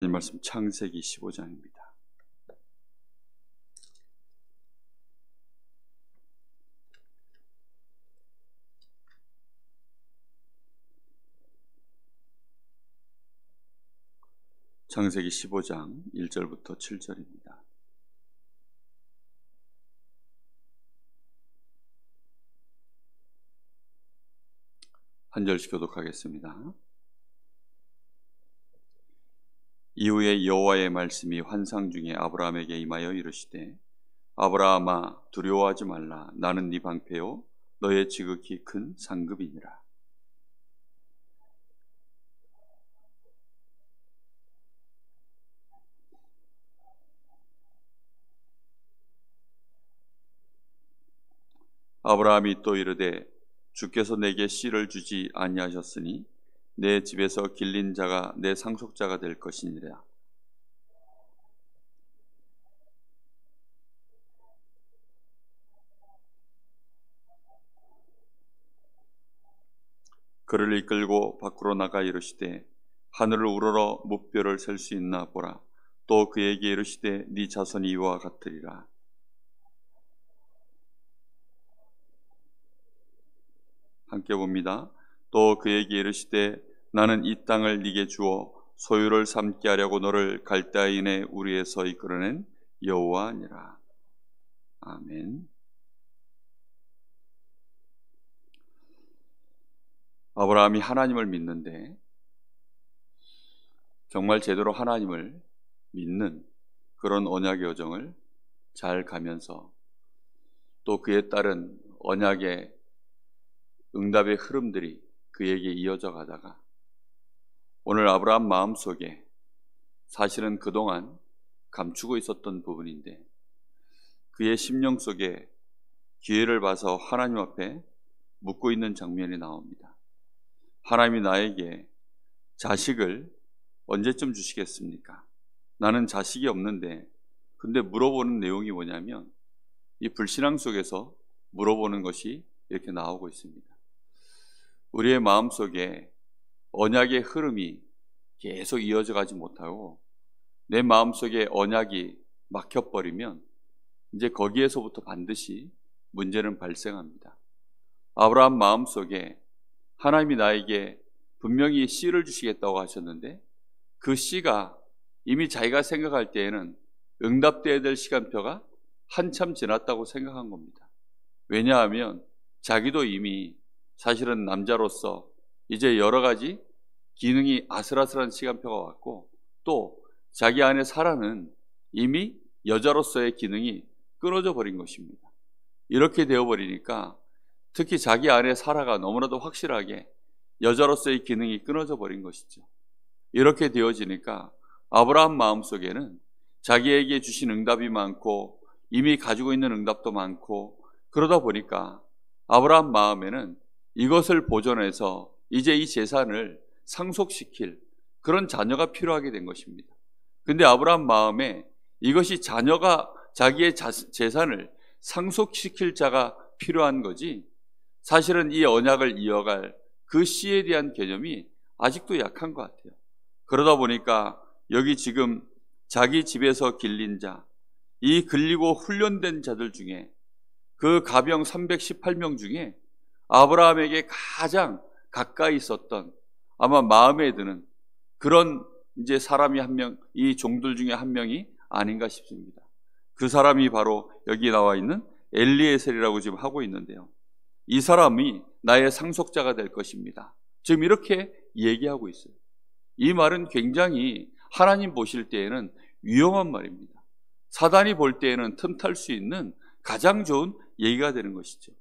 이 말씀 창세기 15장입니다. 창세기 15장 1절부터 7절입니다. 한 절씩 교독하겠습니다. 이후에 여호와의 말씀이 환상 중에 아브라함에게 임하여 이르시되 아브라함아 두려워하지 말라. 나는 네 방패요 너의 지극히 큰 상급이니라. 아브라함이 또 이르되 주께서 내게 씨를 주지 아니하셨으니 내 집에서 길린 자가 내 상속자가 될 것이니라. 그를 이끌고 밖으로 나가 이르시되 하늘을 우러러 무뼈를 셀 수 있나 보라. 또 그에게 이르시되 네 자손이 이와 같으리라. 함께 봅니다. 또 그에게 이르시되 나는 이 땅을 네게 주어 소유를 삼게 하려고 너를 갈대아인의 우리에서 이끌어낸 여호와니라. 아멘. 아브라함이 하나님을 믿는데 정말 제대로 하나님을 믿는 그런 언약의 여정을 잘 가면서 또 그에 따른 언약의 응답의 흐름들이 그에게 이어져 가다가 오늘 아브라함 마음속에 사실은 그동안 감추고 있었던 부분인데 그의 심령 속에 기회를 봐서 하나님 앞에 묻고 있는 장면이 나옵니다. 하나님이 나에게 자식을 언제쯤 주시겠습니까? 나는 자식이 없는데 근데 물어보는 내용이 뭐냐면 이 불신앙 속에서 물어보는 것이 이렇게 나오고 있습니다. 우리의 마음속에 언약의 흐름이 계속 이어져 가지 못하고 내 마음속에 언약이 막혀버리면 이제 거기에서부터 반드시 문제는 발생합니다. 아브라함 마음속에 하나님이 나에게 분명히 씨를 주시겠다고 하셨는데 그 씨가 이미 자기가 생각할 때에는 응답되어야 될 시간표가 한참 지났다고 생각한 겁니다. 왜냐하면 자기도 이미 사실은 남자로서 이제 여러 가지 기능이 아슬아슬한 시간표가 왔고 또 자기 안에 사라는 이미 여자로서의 기능이 끊어져 버린 것입니다. 이렇게 되어버리니까 특히 자기 안에 사라가 너무나도 확실하게 여자로서의 기능이 끊어져 버린 것이죠. 이렇게 되어지니까 아브라함 마음속에는 자기에게 주신 응답이 많고 이미 가지고 있는 응답도 많고 그러다 보니까 아브라함 마음에는 이것을 보존해서 이제 이 재산을 상속시킬 그런 자녀가 필요하게 된 것입니다. 근데 아브라함 마음에 이것이 자녀가 자기의 재산을 상속시킬 자가 필요한 거지 사실은 이 언약을 이어갈 그 씨에 대한 개념이 아직도 약한 것 같아요. 그러다 보니까 여기 지금 자기 집에서 길린 자, 이 길리고 훈련된 자들 중에 그 가병 318명 중에 아브라함에게 가장 가까이 있었던 아마 마음에 드는 그런 이제 사람이 한 명, 이 종들 중에 한 명이 아닌가 싶습니다. 그 사람이 바로 여기 나와 있는 엘리에셀이라고 지금 하고 있는데요. 이 사람이 나의 상속자가 될 것입니다. 지금 이렇게 얘기하고 있어요. 이 말은 굉장히 하나님 보실 때에는 위험한 말입니다. 사단이 볼 때에는 틈탈 수 있는 가장 좋은 얘기가 되는 것이죠.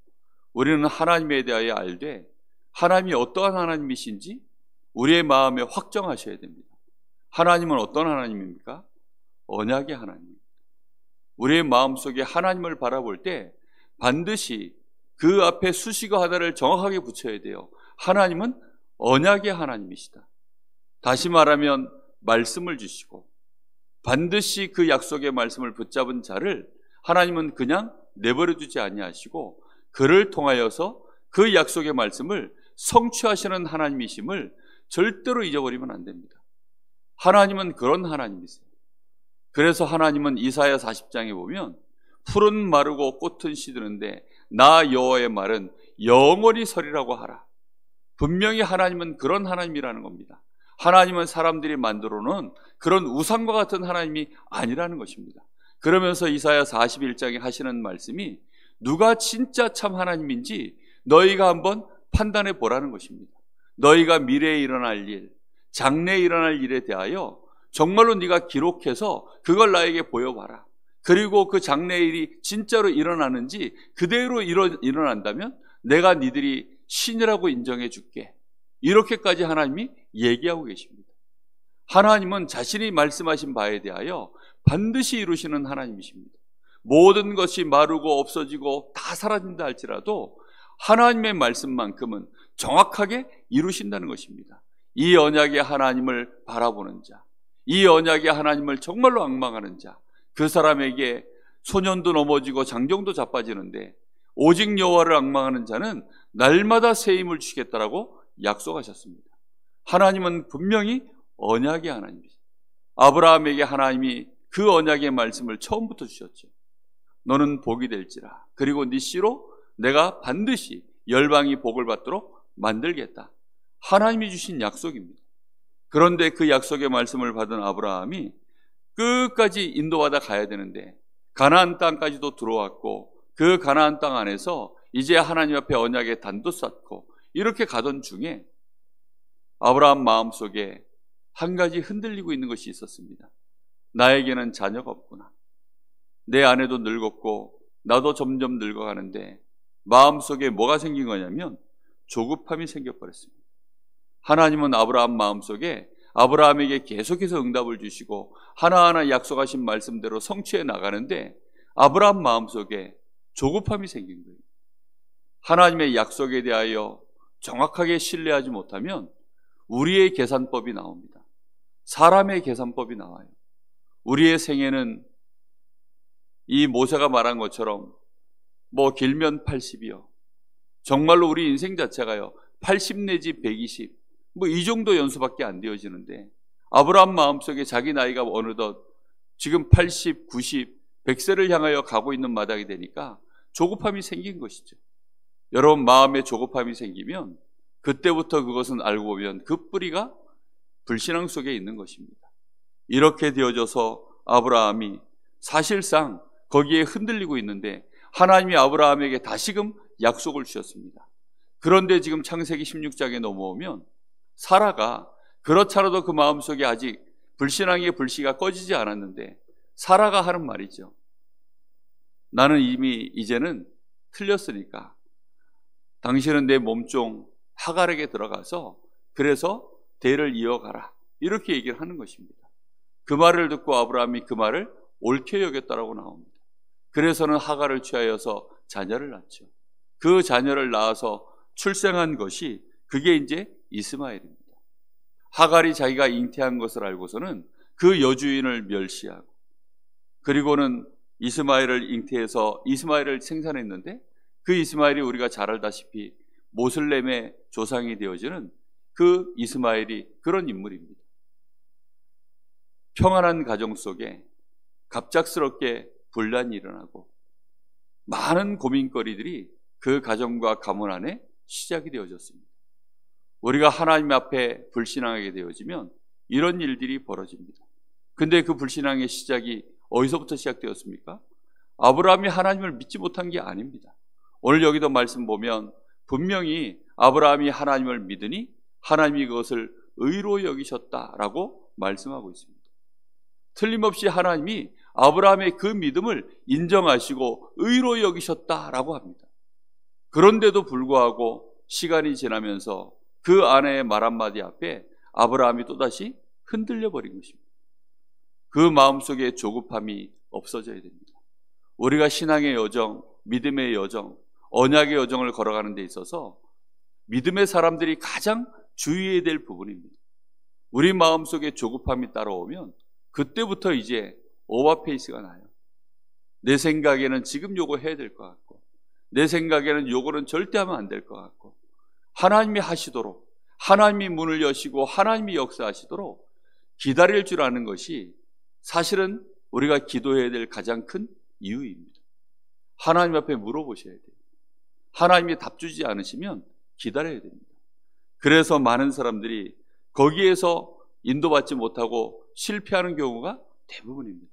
우리는 하나님에 대하여 알되 하나님이 어떠한 하나님이신지 우리의 마음에 확정하셔야 됩니다. 하나님은 어떤 하나님입니까? 언약의 하나님입니다. 우리의 마음속에 하나님을 바라볼 때 반드시 그 앞에 수식어 하나를 정확하게 붙여야 돼요. 하나님은 언약의 하나님이시다. 다시 말하면 말씀을 주시고 반드시 그 약속의 말씀을 붙잡은 자를 하나님은 그냥 내버려 두지 아니하시고 그를 통하여서 그 약속의 말씀을 성취하시는 하나님이심을 절대로 잊어버리면 안 됩니다. 하나님은 그런 하나님이세요. 그래서 하나님은 이사야 40장에 보면 풀은 마르고 꽃은 시드는데 나 여호와의 말은 영원히 서리라고 하라. 분명히 하나님은 그런 하나님이라는 겁니다. 하나님은 사람들이 만들어 놓은 그런 우상과 같은 하나님이 아니라는 것입니다. 그러면서 이사야 41장에 하시는 말씀이 누가 진짜 참 하나님인지 너희가 한번 판단해 보라는 것입니다. 너희가 미래에 일어날 일, 장래에 일어날 일에 대하여 정말로 네가 기록해서 그걸 나에게 보여봐라. 그리고 그 장래의 일이 진짜로 일어나는지 그대로 일어난다면 내가 니들이 신이라고 인정해 줄게. 이렇게까지 하나님이 얘기하고 계십니다. 하나님은 자신이 말씀하신 바에 대하여 반드시 이루시는 하나님이십니다. 모든 것이 마르고 없어지고 다 사라진다 할지라도 하나님의 말씀만큼은 정확하게 이루신다는 것입니다. 이 언약의 하나님을 바라보는 자, 이 언약의 하나님을 정말로 앙망하는 자, 그 사람에게 소년도 넘어지고 장정도 자빠지는데 오직 여호와를 앙망하는 자는 날마다 새 힘을 주시겠다라고 약속하셨습니다. 하나님은 분명히 언약의 하나님이죠. 아브라함에게 하나님이 그 언약의 말씀을 처음부터 주셨죠. 너는 복이 될지라. 그리고 네 씨로 내가 반드시 열방이 복을 받도록 만들겠다. 하나님이 주신 약속입니다. 그런데 그 약속의 말씀을 받은 아브라함이 끝까지 인도받아 가야 되는데 가나안 땅까지도 들어왔고 그 가나안 땅 안에서 이제 하나님 앞에 언약의 단도 쌓고 이렇게 가던 중에 아브라함 마음속에 한 가지 흔들리고 있는 것이 있었습니다. 나에게는 자녀가 없구나. 내 아내도 늙었고 나도 점점 늙어가는데 마음속에 뭐가 생긴 거냐면 조급함이 생겨버렸습니다. 하나님은 아브라함 마음속에 아브라함에게 계속해서 응답을 주시고 하나하나 약속하신 말씀대로 성취해 나가는데 아브라함 마음속에 조급함이 생긴 거예요. 하나님의 약속에 대하여 정확하게 신뢰하지 못하면 우리의 계산법이 나옵니다. 사람의 계산법이 나와요. 우리의 생애는 이 모세가 말한 것처럼 뭐 길면 80이요. 정말로 우리 인생 자체가요 80 내지 120 뭐 이 정도 연수밖에 안 되어지는데 아브라함 마음속에 자기 나이가 어느덧 지금 80, 90, 100세를 향하여 가고 있는 마당이 되니까 조급함이 생긴 것이죠. 여러분 마음에 조급함이 생기면 그때부터 그것은 알고 보면 그 뿌리가 불신앙 속에 있는 것입니다. 이렇게 되어져서 아브라함이 사실상 거기에 흔들리고 있는데 하나님이 아브라함에게 다시금 약속을 주셨습니다. 그런데 지금 창세기 16장에 넘어오면 사라가 그렇잖아도 그 마음속에 아직 불신앙의 불씨가 꺼지지 않았는데 사라가 하는 말이죠. 나는 이미 이제는 틀렸으니까 당신은 내 몸종 하갈에게 들어가서 그래서 대를 이어가라. 이렇게 얘기를 하는 것입니다. 그 말을 듣고 아브라함이 그 말을 옳게 여겼다라고 나옵니다. 그래서는 하갈을 취하여서 자녀를 낳죠. 그 자녀를 낳아서 출생한 것이 그게 이제 이스마엘입니다. 하갈이 자기가 잉태한 것을 알고서는 그 여주인을 멸시하고 그리고는 이스마엘을 잉태해서 이스마엘을 생산했는데 그 이스마엘이 우리가 잘 알다시피 모슬렘의 조상이 되어지는 그 이스마엘이 그런 인물입니다. 평안한 가정 속에 갑작스럽게 분란이 일어나고 많은 고민거리들이 그 가정과 가문 안에 시작이 되어졌습니다. 우리가 하나님 앞에 불신앙하게 되어지면 이런 일들이 벌어집니다. 근데 그 불신앙의 시작이 어디서부터 시작되었습니까? 아브라함이 하나님을 믿지 못한 게 아닙니다. 오늘 여기도 말씀 보면 분명히 아브라함이 하나님을 믿으니 하나님이 그것을 의로 여기셨다라고 말씀하고 있습니다. 틀림없이 하나님이 아브라함의 그 믿음을 인정하시고 의로 여기셨다라고 합니다. 그런데도 불구하고 시간이 지나면서 그 아내의 말 한마디 앞에 아브라함이 또다시 흔들려 버린 것입니다. 그 마음속에 조급함이 없어져야 됩니다. 우리가 신앙의 여정, 믿음의 여정, 언약의 여정을 걸어가는 데 있어서 믿음의 사람들이 가장 주의해야 될 부분입니다. 우리 마음속에 조급함이 따라오면 그때부터 이제 오버페이스가 나요. 내 생각에는 지금 요거 해야 될 것 같고 내 생각에는 요거는 절대 하면 안 될 것 같고 하나님이 하시도록 하나님이 문을 여시고 하나님이 역사하시도록 기다릴 줄 아는 것이 사실은 우리가 기도해야 될 가장 큰 이유입니다. 하나님 앞에 물어보셔야 돼요. 하나님이 답 주지 않으시면 기다려야 됩니다. 그래서 많은 사람들이 거기에서 인도받지 못하고 실패하는 경우가 대부분입니다.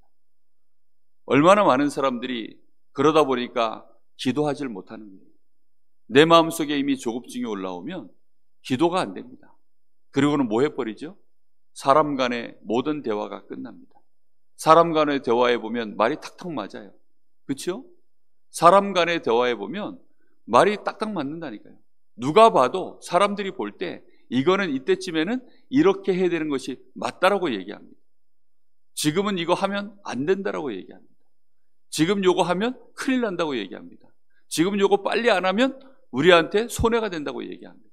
얼마나 많은 사람들이 그러다 보니까 기도하지를 못하는 거예요. 내 마음속에 이미 조급증이 올라오면 기도가 안 됩니다. 그리고는 뭐 해버리죠? 사람 간의 모든 대화가 끝납니다. 사람 간의 대화에 보면 말이 탁탁 맞아요. 그렇죠? 사람 간의 대화에 보면 말이 딱딱 맞는다니까요. 누가 봐도 사람들이 볼 때 이거는 이때쯤에는 이렇게 해야 되는 것이 맞다라고 얘기합니다. 지금은 이거 하면 안 된다라고 얘기합니다. 지금 요거 하면 큰일 난다고 얘기합니다. 지금 요거 빨리 안 하면 우리한테 손해가 된다고 얘기합니다.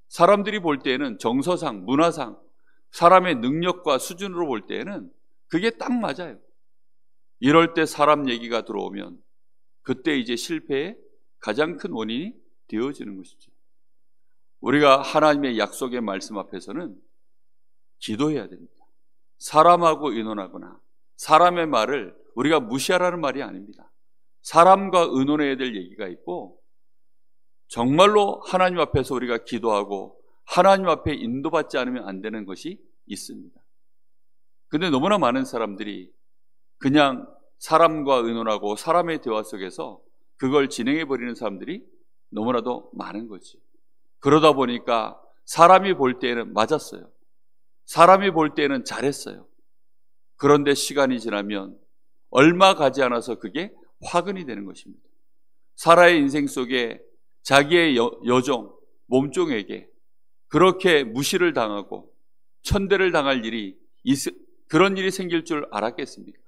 사람들이 볼 때에는 정서상, 문화상, 사람의 능력과 수준으로 볼 때에는 그게 딱 맞아요. 이럴 때 사람 얘기가 들어오면 그때 이제 실패의 가장 큰 원인이 되어지는 것이죠. 우리가 하나님의 약속의 말씀 앞에서는 기도해야 됩니다. 사람하고 의논하거나 사람의 말을 우리가 무시하라는 말이 아닙니다. 사람과 의논해야 될 얘기가 있고 정말로 하나님 앞에서 우리가 기도하고 하나님 앞에 인도받지 않으면 안 되는 것이 있습니다. 근데 너무나 많은 사람들이 그냥 사람과 의논하고 사람의 대화 속에서 그걸 진행해 버리는 사람들이 너무나도 많은 거지. 그러다 보니까 사람이 볼 때에는 맞았어요. 사람이 볼 때에는 잘했어요. 그런데 시간이 지나면 얼마 가지 않아서 그게 화근이 되는 것입니다. 사라의 인생 속에 자기의 여종, 몸종에게 그렇게 무시를 당하고 천대를 당할 일이 그런 일이 생길 줄 알았겠습니까?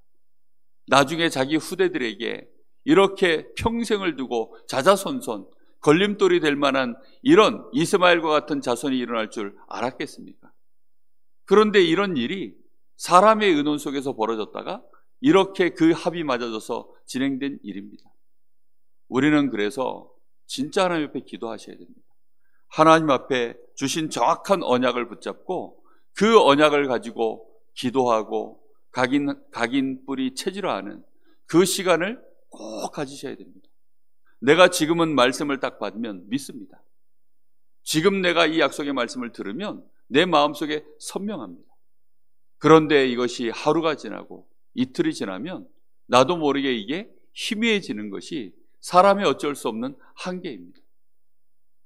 나중에 자기 후대들에게 이렇게 평생을 두고 자자손손 걸림돌이 될 만한 이런 이스마엘과 같은 자손이 일어날 줄 알았겠습니까? 그런데 이런 일이 사람의 의논 속에서 벌어졌다가 이렇게 그 합이 맞아져서 진행된 일입니다. 우리는 그래서 진짜 하나님 앞에 기도하셔야 됩니다. 하나님 앞에 주신 정확한 언약을 붙잡고 그 언약을 가지고 기도하고 각인 뿌리 체질화하는 그 시간을 꼭 가지셔야 됩니다. 내가 지금은 말씀을 딱 받으면 믿습니다. 지금 내가 이 약속의 말씀을 들으면 내 마음속에 선명합니다. 그런데 이것이 하루가 지나고 이틀이 지나면 나도 모르게 이게 희미해지는 것이 사람의 어쩔 수 없는 한계입니다.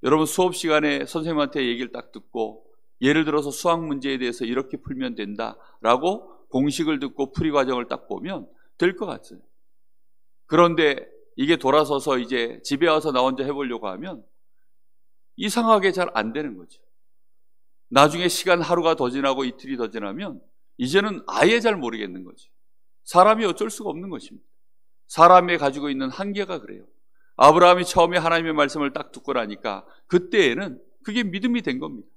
여러분 수업 시간에 선생님한테 얘기를 딱 듣고 예를 들어서 수학 문제에 대해서 이렇게 풀면 된다라고 공식을 듣고 풀이 과정을 딱 보면 될 것 같아요. 그런데 이게 돌아서서 이제 집에 와서 나 혼자 해보려고 하면 이상하게 잘 안 되는 거죠. 나중에 시간 하루가 더 지나고 이틀이 더 지나면 이제는 아예 잘 모르겠는 거죠. 사람이 어쩔 수가 없는 것입니다. 사람이 가지고 있는 한계가 그래요. 아브라함이 처음에 하나님의 말씀을 딱 듣고 나니까 그때에는 그게 믿음이 된 겁니다.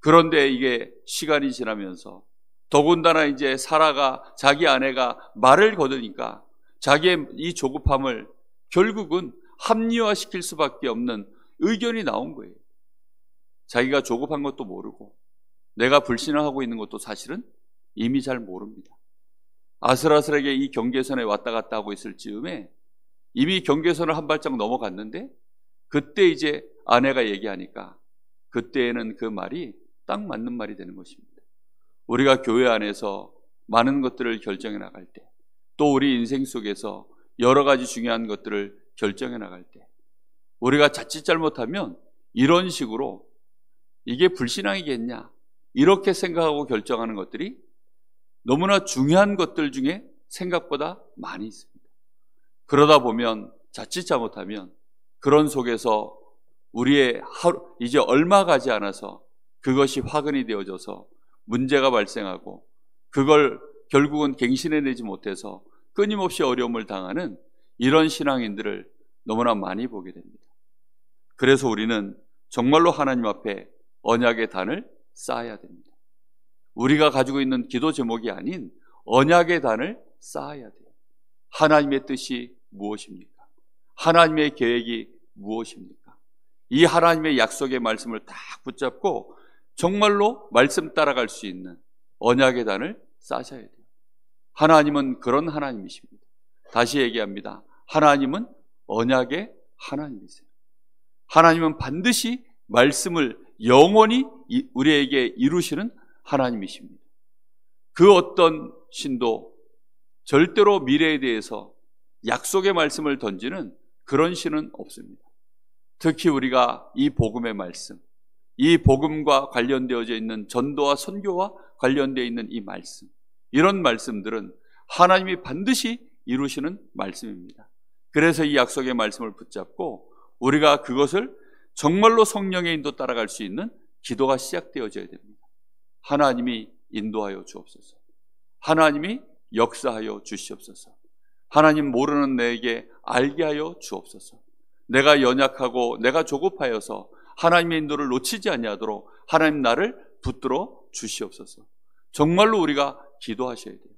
그런데 이게 시간이 지나면서 더군다나 이제 사라가 자기 아내가 말을 거두니까 자기의 이 조급함을 결국은 합리화시킬 수밖에 없는 의견이 나온 거예요. 자기가 조급한 것도 모르고 내가 불신하고 있는 것도 사실은 이미 잘 모릅니다. 아슬아슬하게 이 경계선에 왔다 갔다 하고 있을 즈음에 이미 경계선을 한 발짝 넘어갔는데 그때 이제 아내가 얘기하니까 그때에는 그 말이 딱 맞는 말이 되는 것입니다. 우리가 교회 안에서 많은 것들을 결정해 나갈 때, 또 우리 인생 속에서 여러 가지 중요한 것들을 결정해 나갈 때 우리가 자칫 잘못하면 이런 식으로 이게 불신앙이겠냐 이렇게 생각하고 결정하는 것들이 너무나 중요한 것들 중에 생각보다 많이 있습니다. 그러다 보면 자칫 잘못하면 그런 속에서 우리의 하루 이제 얼마 가지 않아서 그것이 화근이 되어져서 문제가 발생하고 그걸 결국은 갱신해내지 못해서 끊임없이 어려움을 당하는 이런 신앙인들을 너무나 많이 보게 됩니다. 그래서 우리는 정말로 하나님 앞에 언약의 단을 쌓아야 됩니다. 우리가 가지고 있는 기도 제목이 아닌 언약의 단을 쌓아야 돼요. 하나님의 뜻이 무엇입니까? 하나님의 계획이 무엇입니까? 이 하나님의 약속의 말씀을 딱 붙잡고 정말로 말씀 따라갈 수 있는 언약의 단을 쌓으셔야 돼요. 하나님은 그런 하나님이십니다. 다시 얘기합니다. 하나님은 언약의 하나님이세요. 하나님은 반드시 말씀을 영원히 우리에게 이루시는 하나님이십니다. 그 어떤 신도 절대로 미래에 대해서 약속의 말씀을 던지는 그런 신은 없습니다. 특히 우리가 이 복음의 말씀, 이 복음과 관련되어져 있는 전도와 선교와 관련되어 있는 이 말씀, 이런 말씀들은 하나님이 반드시 이루시는 말씀입니다. 그래서 이 약속의 말씀을 붙잡고 우리가 그것을 정말로 성령의 인도 따라갈 수 있는 기도가 시작되어져야 됩니다. 하나님이 인도하여 주옵소서. 하나님이 역사하여 주시옵소서. 하나님 모르는 내게 알게 하여 주옵소서. 내가 연약하고 내가 조급하여서 하나님의 인도를 놓치지 아니하도록 하나님 나를 붙들어 주시옵소서. 정말로 우리가 기도하셔야 돼요.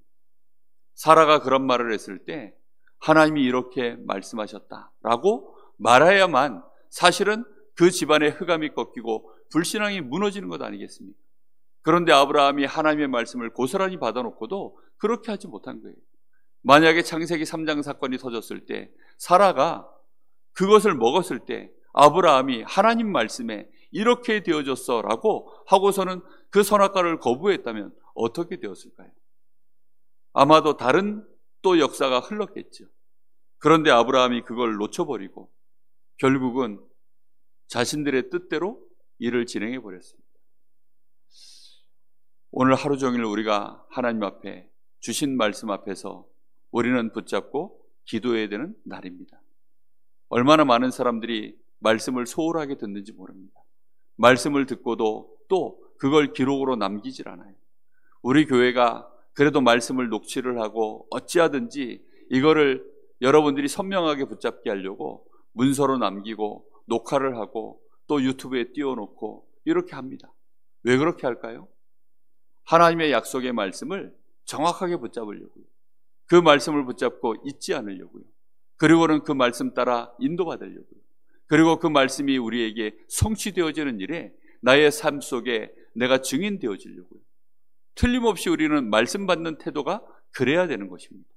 사라가 그런 말을 했을 때 하나님이 이렇게 말씀하셨다라고 말해야만 사실은 그 집안의 흑암이 꺾이고 불신앙이 무너지는 것 아니겠습니까? 그런데 아브라함이 하나님의 말씀을 고스란히 받아놓고도 그렇게 하지 못한 거예요. 만약에 창세기 3장 사건이 터졌을 때 사라가 그것을 먹었을 때 아브라함이 하나님 말씀에 이렇게 되어졌어 라고 하고서는 그 선악과를 거부했다면 어떻게 되었을까요? 아마도 다른 또 역사가 흘렀겠죠. 그런데 아브라함이 그걸 놓쳐버리고 결국은 자신들의 뜻대로 일을 진행해 버렸습니다. 오늘 하루 종일 우리가 하나님 앞에 주신 말씀 앞에서 우리는 붙잡고 기도해야 되는 날입니다. 얼마나 많은 사람들이 말씀을 소홀하게 듣는지 모릅니다. 말씀을 듣고도 또 그걸 기록으로 남기질 않아요. 우리 교회가 그래도 말씀을 녹취를 하고 어찌하든지 이거를 여러분들이 선명하게 붙잡게 하려고 문서로 남기고 녹화를 하고 또 유튜브에 띄워놓고 이렇게 합니다. 왜 그렇게 할까요? 하나님의 약속의 말씀을 정확하게 붙잡으려고요. 그 말씀을 붙잡고 잊지 않으려고요. 그리고는 그 말씀 따라 인도받으려고요. 그리고 그 말씀이 우리에게 성취되어지는 일에 나의 삶 속에 내가 증인되어지려고요. 틀림없이 우리는 말씀 받는 태도가 그래야 되는 것입니다.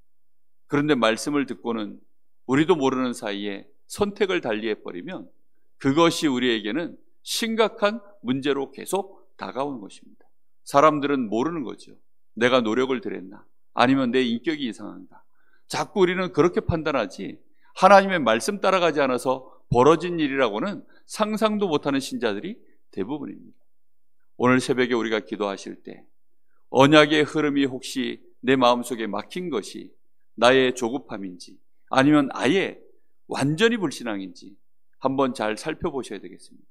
그런데 말씀을 듣고는 우리도 모르는 사이에 선택을 달리해버리면 그것이 우리에게는 심각한 문제로 계속 다가오는 것입니다. 사람들은 모르는 거죠. 내가 노력을 들였나? 아니면 내 인격이 이상한가? 자꾸 우리는 그렇게 판단하지 하나님의 말씀 따라가지 않아서 벌어진 일이라고는 상상도 못하는 신자들이 대부분입니다. 오늘 새벽에 우리가 기도하실 때 언약의 흐름이 혹시 내 마음속에 막힌 것이 나의 조급함인지 아니면 아예 완전히 불신앙인지 한번 잘 살펴보셔야 되겠습니다.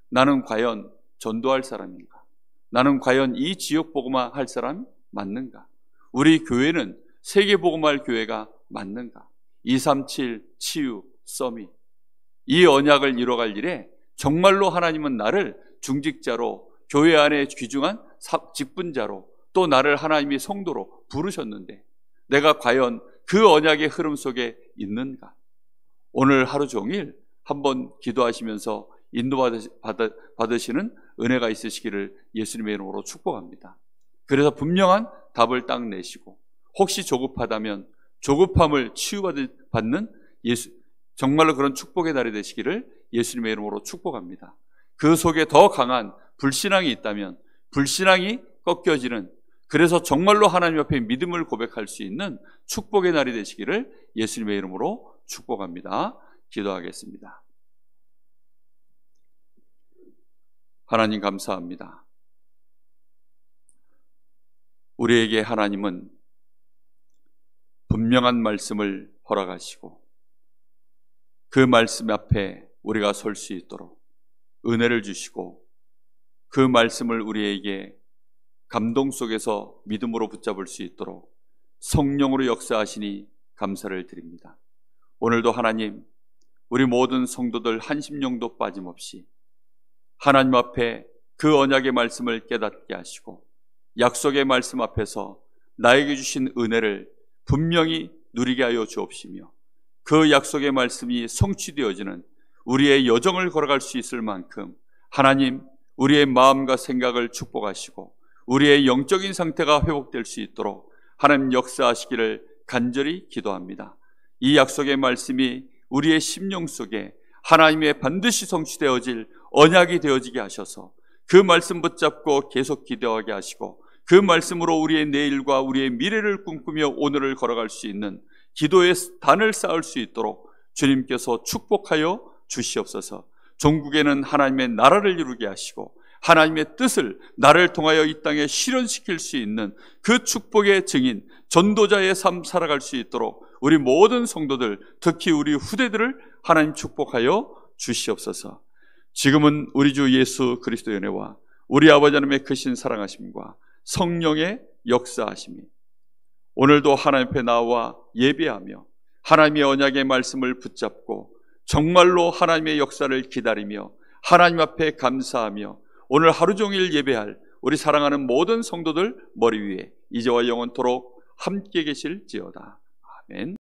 나는 과연 전도할 사람인가? 나는 과연 이 지역 복음화 할 사람 맞는가? 우리 교회는 세계 복음화할 교회가 맞는가? 237 치유 서밋 이 언약을 이뤄갈 일에 정말로 하나님은 나를 중직자로 교회 안에 귀중한 직분자로 또 나를 하나님이 성도로 부르셨는데 내가 과연 그 언약의 흐름 속에 있는가? 오늘 하루 종일 한번 기도하시면서 인도받으시는 은혜가 있으시기를 예수님의 이름으로 축복합니다. 그래서 분명한 답을 딱 내시고 혹시 조급하다면 조급함을 치유받는 정말로 그런 축복의 날이 되시기를 예수님의 이름으로 축복합니다. 그 속에 더 강한 불신앙이 있다면 불신앙이 꺾여지는 그래서 정말로 하나님 앞에 믿음을 고백할 수 있는 축복의 날이 되시기를 예수님의 이름으로 축복합니다. 기도하겠습니다. 하나님 감사합니다. 우리에게 하나님은 분명한 말씀을 허락하시고 그 말씀 앞에 우리가 설 수 있도록 은혜를 주시고 그 말씀을 우리에게 감동 속에서 믿음으로 붙잡을 수 있도록 성령으로 역사하시니 감사를 드립니다. 오늘도 하나님 우리 모든 성도들 한 심령도 빠짐없이 하나님 앞에 그 언약의 말씀을 깨닫게 하시고 약속의 말씀 앞에서 나에게 주신 은혜를 분명히 누리게 하여 주옵시며 그 약속의 말씀이 성취되어지는 우리의 여정을 걸어갈 수 있을 만큼 하나님 우리의 마음과 생각을 축복하시고 우리의 영적인 상태가 회복될 수 있도록 하나님 역사하시기를 간절히 기도합니다. 이 약속의 말씀이 우리의 심령 속에 하나님의 반드시 성취되어질 언약이 되어지게 하셔서 그 말씀 붙잡고 계속 기도하게 하시고 그 말씀으로 우리의 내일과 우리의 미래를 꿈꾸며 오늘을 걸어갈 수 있는 기도의 단을 쌓을 수 있도록 주님께서 축복하여 주시옵소서. 종국에는 하나님의 나라를 이루게 하시고 하나님의 뜻을 나를 통하여 이 땅에 실현시킬 수 있는 그 축복의 증인, 전도자의 삶 살아갈 수 있도록 우리 모든 성도들, 특히 우리 후대들을 하나님 축복하여 주시옵소서. 지금은 우리 주 예수 그리스도의 은혜와 우리 아버지 하나님의 크신 사랑하심과 성령의 역사하심이 오늘도 하나님 앞에 나와 예배하며 하나님의 언약의 말씀을 붙잡고 정말로 하나님의 역사를 기다리며 하나님 앞에 감사하며 오늘 하루 종일 예배할 우리 사랑하는 모든 성도들 머리 위에 이제와 영원토록 함께 계실지어다. 아멘.